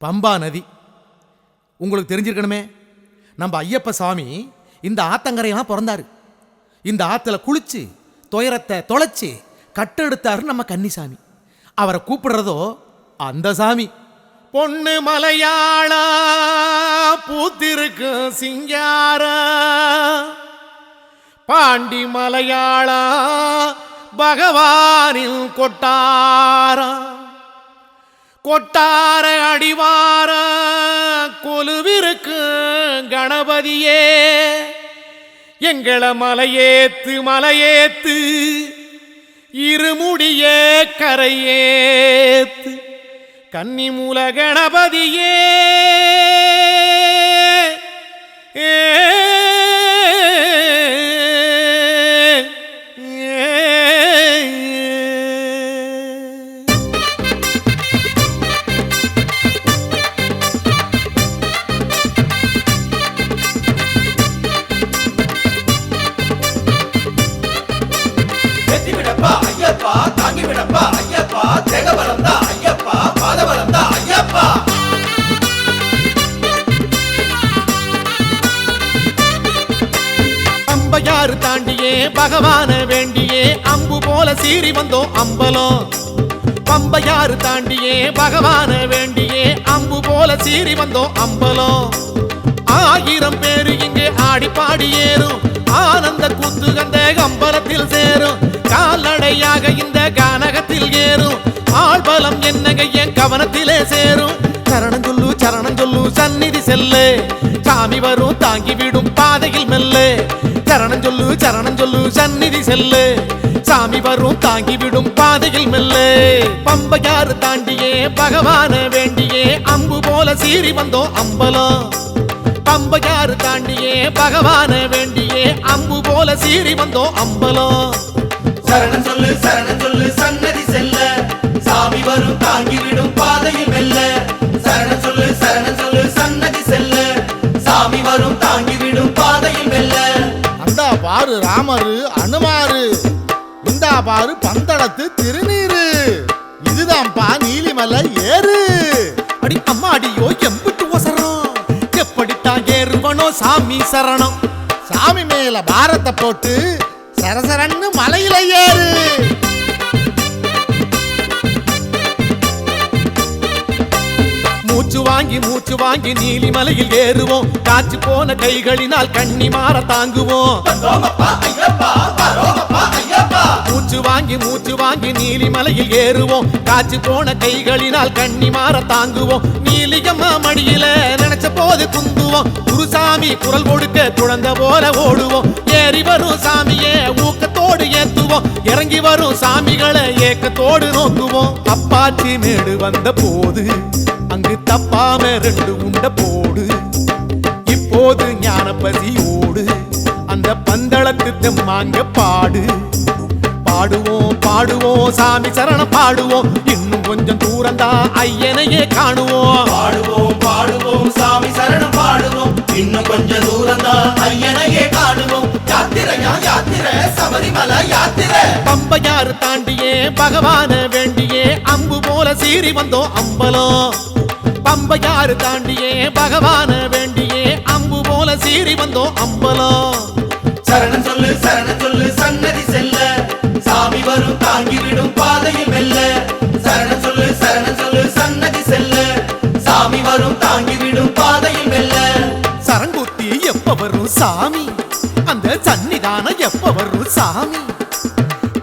பம்பா நதி உங்களுக்கு தெரிஞ்சிருக்கணுமே. நம்ம ஐயப்ப சாமி இந்த ஆத்தங்கரையெல்லாம் பிறந்தாரு. இந்த ஆத்துல குளிச்சு துயரத்தை தொலைச்சு கட்டெடுத்தாரு நம்ம கன்னிசாமி. அவரை கூப்பிடுறதோ அந்த சாமி. பொண்ணு மலையாளா பூத்திருக்கு சிங்கார, பாண்டி மலையாளா பகவானில் கொட்டாரா, கொட்டார அடிவார கொலுவிருக்கு கணபதியே, எங்கள மலையேத்து மலையேத்து இருமுடிய கரையேத்து கன்னிமூல கணபதியே. பம்பையாறு தாண்டியே பகவான வேண்டியே அம்பு போல சீறி வந்தோம் அம்பலம். பம்பையாறு தாண்டியே பகவான வேண்டியே அம்பு போல சீறி வந்தோம் அம்பலம். 1000 பேரு இங்கே ஆடி பாடி ஏறும், ஆனந்த கூத்து அந்த அம்பலத்தில் சேரும். கால்நடையாக இந்த கானகத்தில் ஏறும், ஆள்பலம் என்னங்க என் கவனத்திலே சேரும். சரணம் சொல்லு சந்நிதி செல்லு, சாமி வரும் தாங்கி விடும் பாதையில் மெல்லே. சரணம் சொல்லு சந்நிதி செல்லு, சாமி வரும் தாங்கி விடும் பாதையில் மெல்லே. பம்பையாறு தாண்டியே பகவான வேண்டியே அம்பு போல சீறி வந்தோம் அம்பலம். பம்பையாறு தாண்டியே பகவான வேண்டியே அம்பு போல சீறி வந்தோம் அம்பலம். சரணம் சொல்லு சன்னதி செல்ல, சாமி வரும் தாங்கி விடும் பாதையில் மெல்ல. சரணம் சொல்லு சன்னதி செல்ல, சாமி வரும் தாங்கி விடும் பாதையில் மெல்ல. அந்தா பாரு ராமரு அனுமாரு, இந்தா பாரு பந்தளத்து திருநீரு, இதுதான் பா நீலிமலை ஏறு. அடி அம்மா அடியோ எம்பிட்டு ஒசரம், எப்படித்தான் ஏறுவனோ சாமி சரணம். சாமி மேல பாரத்தை போட்டு சரசரன்னு மலையில ஏறு. மூச்சு வாங்கி நீலிமலையில் ஏறுவோம், காய்ச்சி போன கைகளினால் கண்ணி மாற தாங்குவோம். மூச்சு வாங்கி நீலிமலையில் ஏறுவோம், காய்ச்சி போன கைகளினால் கண்ணி மாற தாங்குவோம். நீலியம்மா மடியில நினைச்ச போது குந்துவோம், குருசாமி குரல் கொடுக்க குழந்தை போல ஓடுவோம். ஏறி வரும் சாமியே ஊக்கத்தோடு ஏத்துவோம், இறங்கி வரும் சாமிகளை ஏக்கத்தோடு நோக்குவோம். அப்பாச்சி மேடு வந்த போது அங்கு தப்பாம 2 உண்ட போடு, இப்போது ஞான பசியோடு அந்த பந்தளத்து தெம்மாங்க பாடு. பாடுவோம் சாமி சரணம் பாடுவோம், இன்னும் கொஞ்சம் தூரந்தா ஐயனையே காணுவோம். பாடுவோம் சாமி சரணம் பாடுவோம், இன்னும் கொஞ்சம் தூரந்தா ஐயனையே காணுவோம். யாத்திரை சபரிமலை யாத்திரை. பம்பையாறு தாண்டியே பகவான வேண்டியே அம்பு போல சீறி வந்தோம் அம்பலம். பம்பையாறு தாண்டியே பகவான வேண்டியே அம்பு போல சீறி வந்தோம் அம்பலம். சரணம் சொல்லு சன்னதி செல்ல, சாமி வரும் தாங்கி விடும் பாதையில் மெல்ல. சரணம் சொல்லு சன்னதி செல்ல, சாமி வரும் தாங்கி விடும் பாதையில் மெல்ல. சரங்குத்தி எப்ப வரும் சாமி, அந்த சன்னிதானம் எப்ப வரும் சாமி.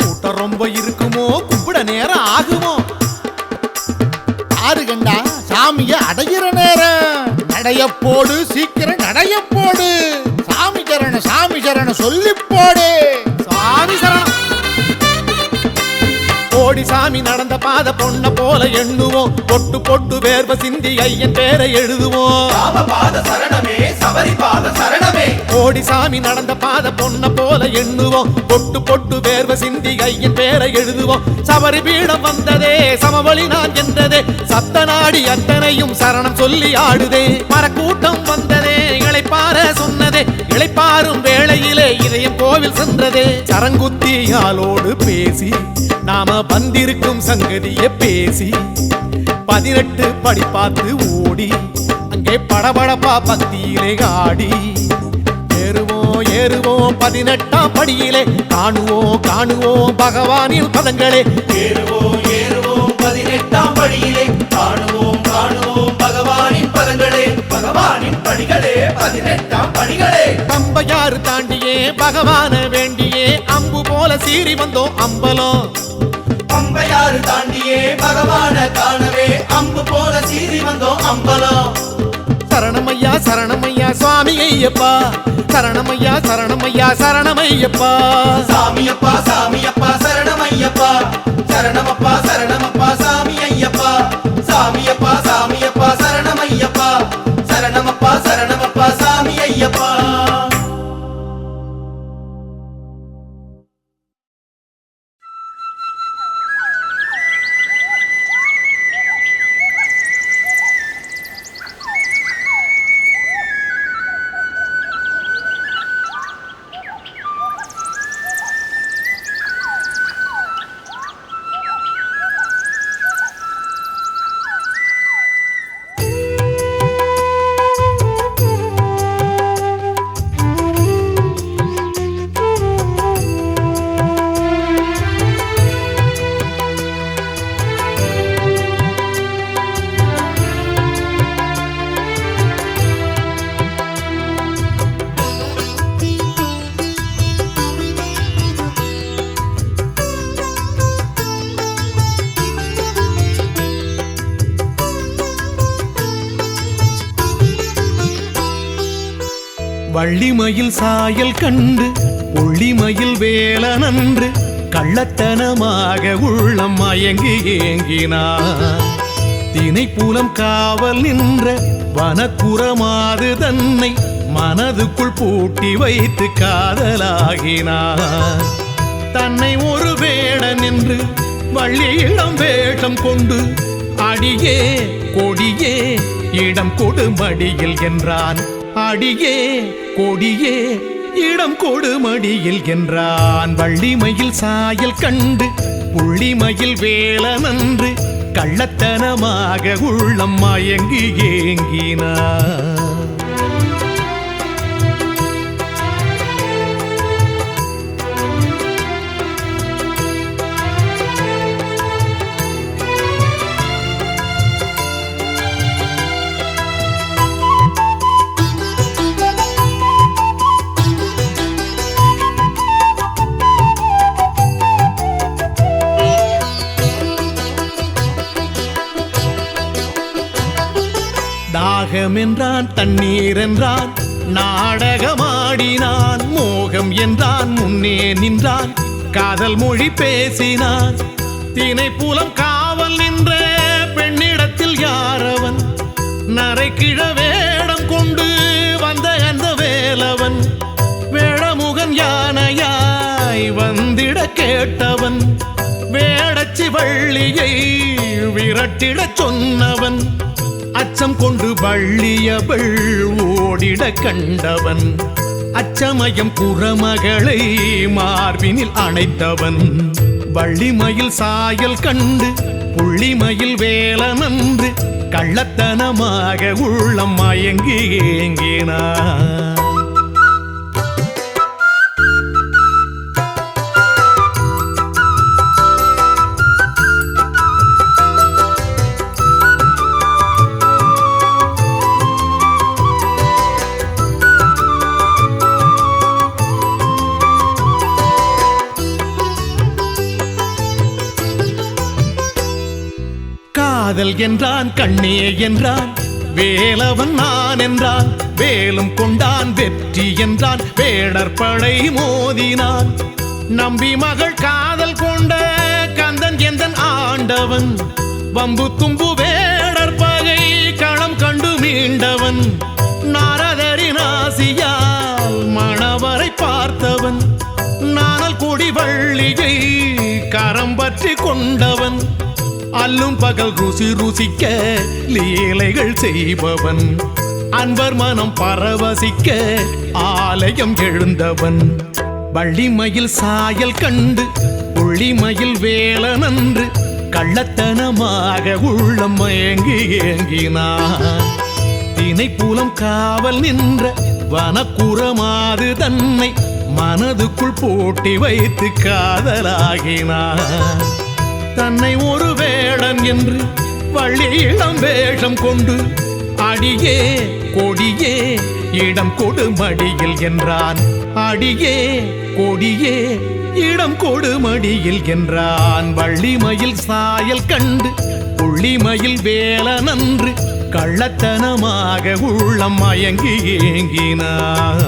கூட்டம் ரொம்ப இருக்குமோ, கும்பிட நேரம் ஆகுமோ. ஆறு கண்டா சாமிய அடையிற நேரம், நடைய போடு சீக்கிரம் நடைய போடு. சாமி சரண சொல்லி போடு. சாமி சரணம். ஓடி சாமி நடந்த பாத பொண்ண போல எண்ணுவோம், பொட்டு பொட்டு வேர்வ சிந்தி ஐயன் பேரை எழுதுவோம். ராமபாத சரணமே சபரிபாத சரணமே. ஓடி சாமி நடந்த பாத பொண்ண போல எண்ணுவோம், பொட்டு பொட்டு வேர்வ சிந்தி ஐயன் பேரை எழுதுவோம். சபரி பீடம் வந்ததே சமவழி நான் என்றதே, சத்த நாடி அத்தனையும் சரணம் சொல்லி ஆடுதே. மரக்கூட்டம் வந்ததே இளைப்பார சொன்னதே, இளைப்பாரும் வேளையிலே இதயம் கோவில் சென்றதே. சரங்குத்தியாலோடு பேசி நாம வந்திருக்கும் சங்கதிய பேசி 18 படி பார்த்து ஓடி அங்கே படபடப்பா பக்தியிலே ஆடி ஏறுவோம் ஏறுவோம் 18ஆம் படியிலே காணுவோம் பகவானின் பதங்களே. ஏறுவோம் ஏறுவோம் 18ஆம் படியிலே காணுவோம் பகவானின் பதங்களே. பகவானின் படிகளே 18ஆம் படிகளே. பம்பையாறு தாண்டியே பகவான வேண்டியே அம்பு போல சீறி வந்தோம் அம்பலம். பம்பையாறு தாண்டியே பகவான காணவே அம்பு போல சீறி வந்தோம் அம்பலம். சரணமையா சரணமையா சுவாமி ஐயப்பா, சரணமையா சரணமையா சரணமையப்பா. சாமியப்பா சாமியப்பா சரணமையப்பா, சரணமப்பா சரணமப்பா சாமி ஐயப்பா. சாமியப்பா சாமியப்பா சரணமையப்பா, சரணமப்பா சரணமப்பா சாமி ஐயப்பா. வள்ளிமயில் சாயல் கண்டு புள்ளிமயில் வேலனன்று கள்ளத்தனமாக உள்ளம் மயங்கி ஏங்கினான். தினைப்புலம் காவல் நின்ற வனக்குறமாது தன்னை மனதுக்குள் பூட்டி வைத்து காதலாகினான். தன்னை ஒரு வேடன் என்று வள்ளியிடம் வேஷம் கொண்டு அடியே கொடியே இடம் கொடுமடியில் என்றான். அடியே கொடியே இடம் கொடுமடியில் என்றான். வள்ளிமயில் சாயல் கண்டு புள்ளிமயில் வேலனன்று கள்ளத்தனமாக உள்ளம் மயங்கி ஏங்கினான். தாகம் என்றான் தண்ணீர் என்றான் நாடகமாடினான். மோகம் என்றான் முன்னே நின்றான் காதல் மொழி பேசினான். தினைப்புலம் காவல் நின்ற பெண்ணிடத்தில் யாரவன்? நரைக்கிழ வேடம் கொண்டு வந்த அந்த வேலவன். வேடமுகன் யானையாய் வந்திட கேட்டவன். வேடச்சி வள்ளியை விரட்டிடச் சொன்னவன். அச்சம் கொண்டு வள்ளியவள் ஓடிட கண்டவன். அச்சமயம் புறமகளை மார்பினில் அணைத்தவன். வள்ளிமயில் சாயல் கண்டு புள்ளிமயில் வேலனன்று கள்ளத்தனமாக உள்ளம் மயங்கி ஏங்கினான். காதல் என்றான் கண்ணே என்றான் வேலவன் நான் என்றான். வேலும் கொண்டான் வெற்றி என்றான் வேடர் படை மோதினான். நம்பி மகள் காதல் கொண்ட கந்தன் எந்தன் ஆண்டவன். வம்பு தும்பு வேடர் பகை களம் கண்டு மீண்டவன். நாரதரின் ஆசியால் மணவரை பார்த்தவன். நாணல் கொடி வள்ளியை கரம் பற்றி கொண்டவன். அல்லும் பகல் ருசி ருசிக்க லீலைகள் செய்பவன். அன்பர் மனம் பரவசிக்க ஆலயம் எழுந்தவன். வள்ளிமயில் சாயல் கண்டு புள்ளிமயில் வேலனன்று கள்ளத்தனமாக உள்ளம் மயங்கி ஏங்கினான். தினைப்புலம் காவல் நின்ற வனக்குறமாது தன்னை மனதுக்குள் போட்டி வைத்து காதலாகினான். தன்னை ஒரு வேடன் என்று வள்ளி இளம் வேஷம் கொண்டு அடியே கொடியே இடம் கொடுமடியில் என்றான். அடியே கொடியே இடம் கொடுமடியில் என்றான். வள்ளிமயில் சாயல் கண்டு புள்ளிமயில் வேலனன்று கள்ளத்தனமாக உள்ளம் மயங்கி ஏங்கினான்.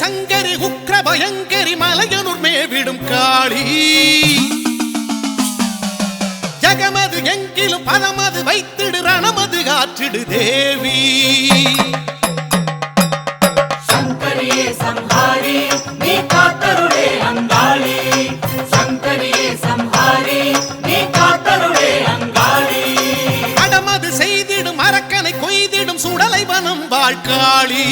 சங்கரி உக்ர பயங்கரி மலையனூர் மேவிடும் காளி ஜகமது எங்கிலும் பதமது வைத்திடு ரணமது காற்றிடு தேவி. சங்கரியே சம்ஹாரி நீ காத்தருளே அங்காளி. சங்கரியே சம்ஹாரி நீ காத்தருளே அங்காளி. படமது செய்திடும் அரக்கனை கொய்திடும் சுடலை வனம் வாழ்காளி.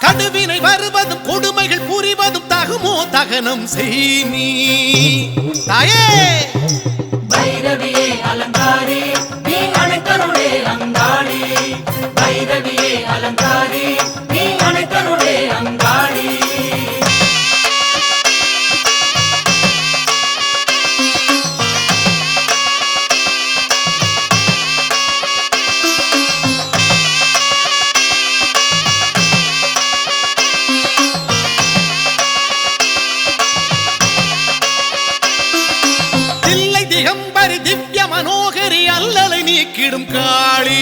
கடுவினை வருவதும் கொடுமைகள் புரிவதும் தகுமோ தகனம் செய்மீ தாயே. பைரவியே அலங்காரி நீ அணைத்தருளே அங்காளி. பைரவியே அலங்காரி நீ அணைத்தருளே அங்காளி. திகம்பரி திவ்ய மனோகரி அல்லலை நீக்கிடும் காளி.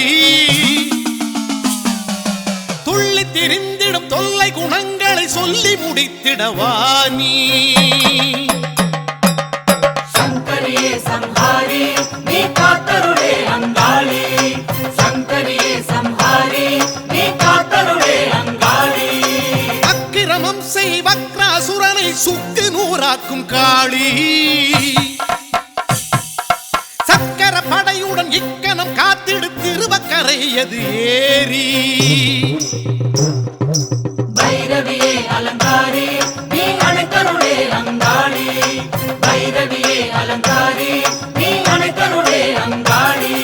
துள்ளி திரிந்திடும் தொல்லை குணங்களை சொல்லி முடித்திடவானி. சங்கரியே சம்ஹாரி நீ காத்தருளே அங்காளி. சங்கரியே சம்ஹாரி நீ காத்தருளே அங்காளி. அக்கிரமம் செய் வக்ராசுரனை சுக்கு நூறாக்கும் காளி. படையுடன் இக்கணம் காத்திடு திருவக்கரை எது ஏறி. பைரவியே அலங்காரி நீ அணைத்தருளே அங்காளி. பைரவியே அலங்காரி நீ அணைத்தருளே அங்காளி.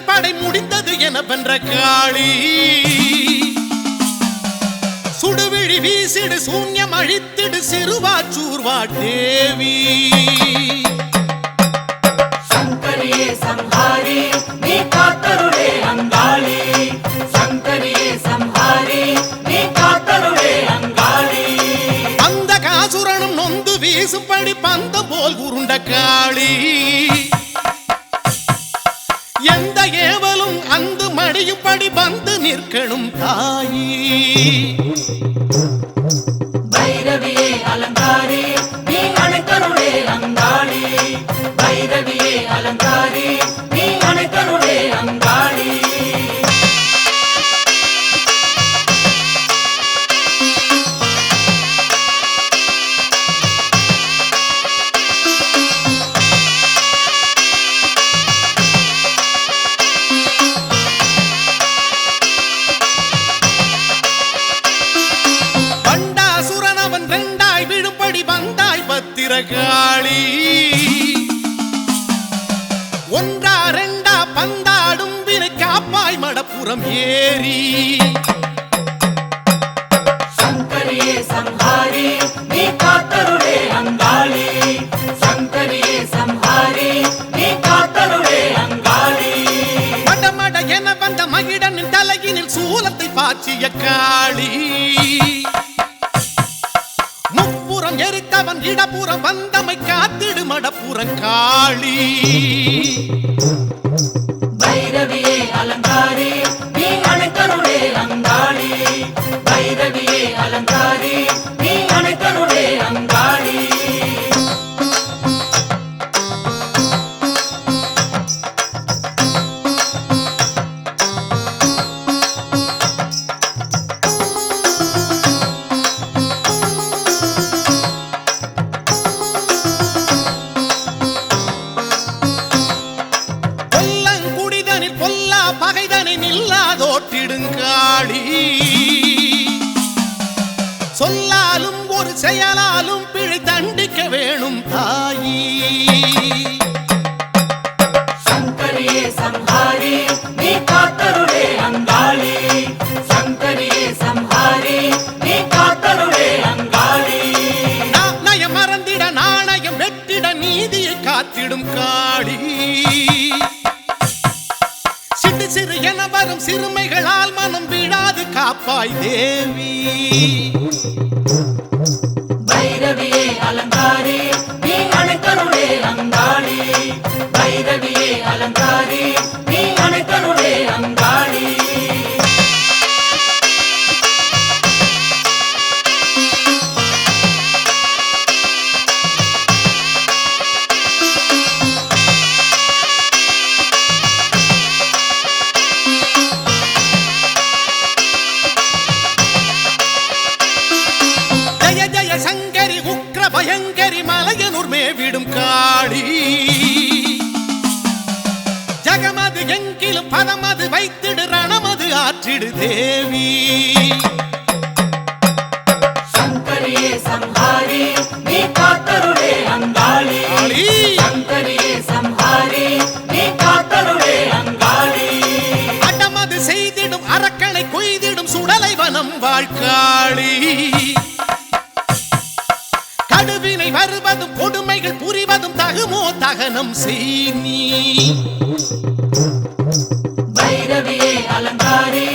படை முடிந்தது என வென்ற காளி. சுடுவிழி வீசிடு சூன்யம் அழித்திடு சிறுவாச்சூர்வா தேவி. சங்கரியே சம்ஹாரி நீ காத்தருளே அங்காளி. சங்கரியே சம்ஹாரி நீ காத்தருளே அங்காளி. அந்த காசுரனும் நொந்து வீசும்படி பந்தம் போல் உருண்ட காளி. எந்த ஏவலும் அந்த மடியும்படி வந்து நிற்கணும் தாயி. பைரவியே அலங்காரி நீ அணைத்தருளே அங்காளி. பைரவியே அலங்காரி நீ அணைத்தருளே அங்காளி. காளி ஒன்றா ரெண்டா பந்தாடும் வினை காப்பாய் மடப்புறம் ஏறி. சங்கரியே சம்ஹாரி நீ காத்தருளே அங்காளி. சங்கரியே சம்ஹாரி நீ காத்தருளே அங்காளி. மடமட என வந்த மகிடனின் தலையினில் சூலத்தை பாய்ச்சிய காளி. முப்புறம் எரித்த ஆண்டவன் இடப்புறம் வந்தமை காத்திடு மடப்புறங்காளி பைரவியே அலங்காரி நீ அனைத்தருளே அங்காளி பைரவியே அலங்காரி நீ அனைத்தருளே அங்காளி பொல்லங்குடிதனில் பொல்லா பகைதனை நில்லாதோட்டிடுங்காளி சொல்லாலும் ஒரு செயலாலும் பிழை தண்டிக்க வேணும் தாயி சங்கரியே சம்ஹாரி நீ காத்தருளே அங்காளி சங்கரியே சம்ஹாரி நீ காத்தருளே அங்காளி நாணயம் மறந்திட நாணயம் வெட்டிட நீதியை காத்திடும் காளி சிறு சிறு என வரும் சிறுமைகளால் மனம் விடாது காப்பாய் தேவி பைரவியே அலங்காரி நீ அனைத்தருளே அங்காளி பைரவியே அலங்காரி நீ அனைத்தருளே அங்காளி ஜய ஜய சங்கரி உக்ர பயங்கரி மலையனூர் மேவிடும் காளி ஜகமது எங்கிலும் பதமது வைத்திடு ரணமது ஆற்றிடு தேவி சங்கரியே சம்ஹாரி நீ காத்தருளே அங்காளி காளி சங்கரியே சம்ஹாரி நீ காத்தருளே அங்காளி அடமது செய்திடும் அரக்கனை கொய்திடும் சுடலை வனம் வாழ்காளி கடுவினை வருவதும் கொடுமைகள் புரிவதும் தகுமோ தகனம் செய் நீ பைரவியே அலங்காரி